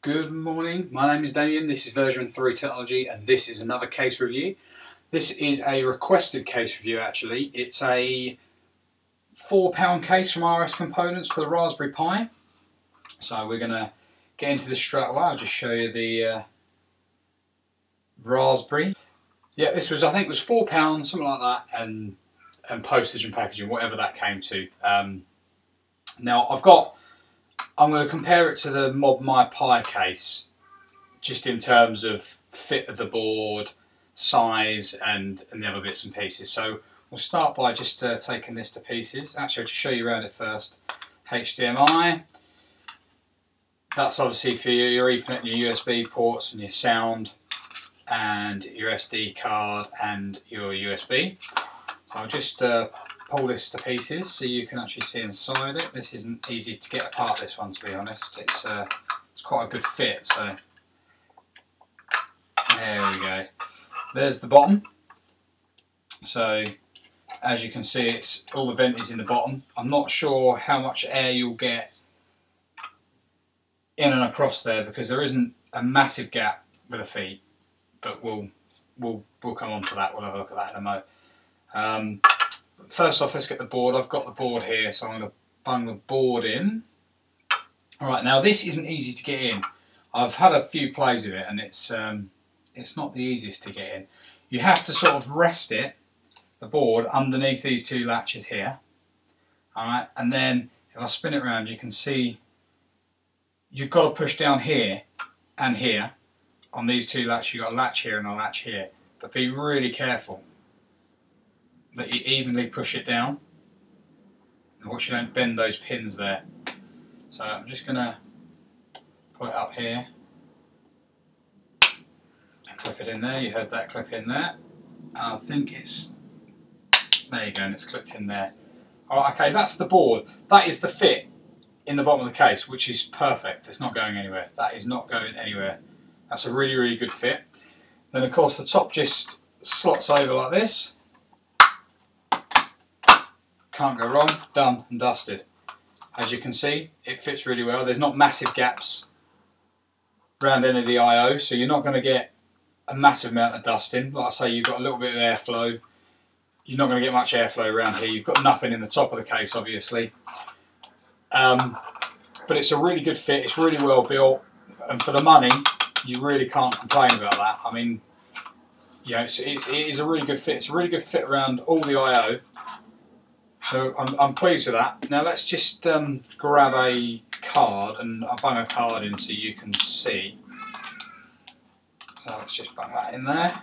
Good morning, my name is Damien, this is Version 3 Technology and this is another case review. This is a requested case review actually. It's a £4 case from RS Components for the Raspberry Pi. So we're going to get into this straight away. I'll just show you the Raspberry. Yeah, this was, I think it was £4, something like that, and postage and packaging, whatever that came to. Now I'm going to compare it to the ModMyPi case, just in terms of fit of the board, size, and the other bits and pieces. So we'll start by just taking this to pieces. Actually, I'll just show you around it first. HDMI. That's obviously for your Ethernet and your USB ports and your sound, and your SD card and your USB. So I'll just pull this to pieces so you can actually see inside it. This isn't easy to get apart, this one, to be honest. It's quite a good fit, so there we go. There's the bottom. So as you can see, it's all the vent is in the bottom. I'm not sure how much air you'll get in and across there because there isn't a massive gap with the feet, but we'll come on to that. We'll have a look at that in a moment. First off, let's get the board. I've got the board here, so I'm going to bung the board in. Alright, now this isn't easy to get in. I've had a few plays with it and it's not the easiest to get in. You have to sort of rest it, the board, underneath these two latches here. Alright, and then if I spin it around, you can see you've got to push down here and here on these two latches. You've got a latch here and a latch here, but be really careful that you evenly push it down and watch you don't bend those pins there. So I'm just going to put it up here and clip it in there. You heard that clip in there, and I think it's, there you go, and it's clipped in there. Alright, okay, that's the board. That is the fit in the bottom of the case, which is perfect. It's not going anywhere. That is not going anywhere. That's a really, really good fit. Then of course the top just slots over like this. Can't go wrong, done and dusted. As you can see, it fits really well. There's not massive gaps around any of the I/O, so you're not going to get a massive amount of dusting. Like I say, you've got a little bit of airflow. You're not going to get much airflow around here. You've got nothing in the top of the case, obviously. But it's a really good fit. It's really well built, and for the money, you really can't complain about that. I mean, you know, it is a really good fit. It's a really good fit around all the I/O. So I'm pleased with that. Now let's just grab a card, and I'll bung a card in so you can see. So let's just bung that in there.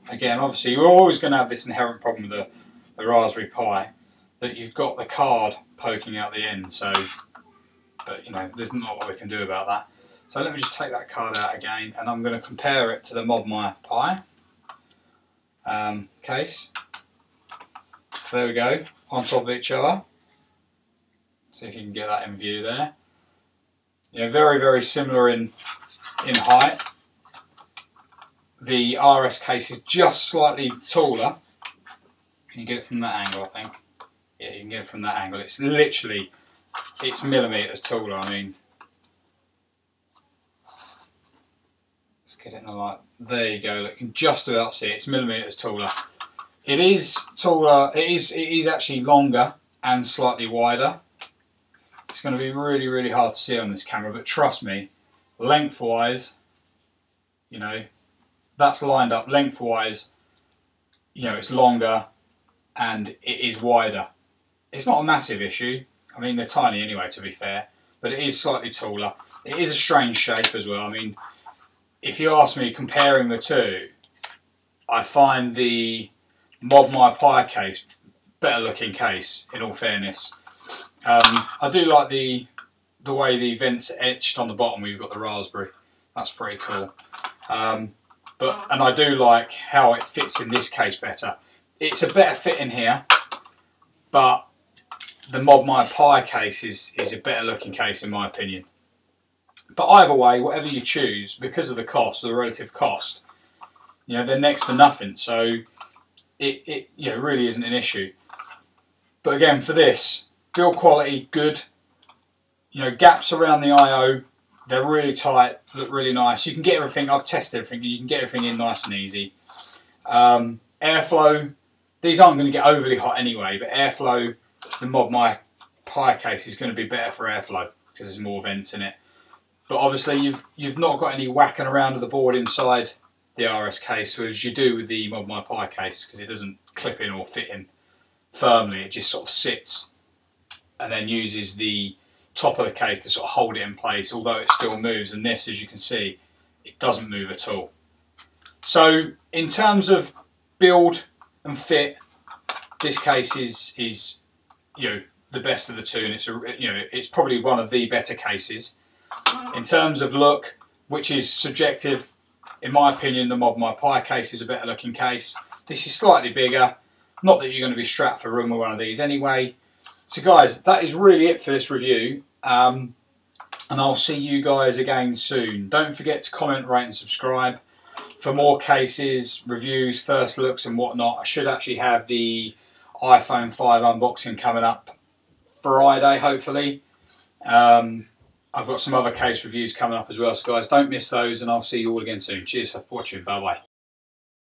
Again, obviously you're always going to have this inherent problem with the Raspberry Pi, that you've got the card poking out the end. So, but you know, there's not what we can do about that. So let me just take that card out again, and I'm going to compare it to the ModMyPi case. So there we go, on top of each other. See if you can get that in view there. Yeah, very, very similar in height. The RS case is just slightly taller. Can you get it from that angle, I think? Yeah, you can get it from that angle. It's literally, it's millimetres taller. I mean, let's get it in the light. There you go, look, you can just about see it. It's millimetres taller. It is taller, it is actually longer and slightly wider. It's going to be really, really hard to see on this camera, but trust me, lengthwise, you know, that's lined up lengthwise, you know, it's longer and it is wider. It's not a massive issue. I mean, they're tiny anyway, to be fair, but it is slightly taller. It is a strange shape as well. I mean, if you ask me comparing the two, I find the ModMyPi case better looking case, in all fairness. I do like the way the vents are etched on the bottom where you've got the Raspberry. That's pretty cool. And I do like how it fits in this case better. It's a better fit in here, but the ModMyPi case is a better looking case in my opinion. But either way, whatever you choose, because of the cost, the relative cost, you know, they're next to nothing. So it you know, really isn't an issue. But again, for this, build quality good. You know, gaps around the I/O They're really tight, look really nice. You can get everything, I've tested everything, you can get everything in nice and easy. Airflow, these aren't going to get overly hot anyway, but airflow, the Mod My Pi case is going to be better for airflow because there's more vents in it. But obviously you've not got any whacking around of the board inside the RS case as you do with the Mod My Pi case, because it doesn't clip in or fit in firmly, it just sort of sits and then uses the top of the case to sort of hold it in place, although it still moves. And this, as you can see, it doesn't move at all. So in terms of build and fit, this case is the best of the two, and it's probably one of the better cases. In terms of look, which is subjective, in my opinion, the Mod My Pi case is a better looking case. This is slightly bigger. Not that you're going to be strapped for room with one of these anyway. So guys, that is really it for this review. And I'll see you guys again soon. Don't forget to comment, rate and subscribe for more cases, reviews, first looks and whatnot. I should actually have the iPhone 5 unboxing coming up Friday, hopefully. I've got some other case reviews coming up as well. So guys, don't miss those, and I'll see you all again soon. Cheers for watching. Bye bye.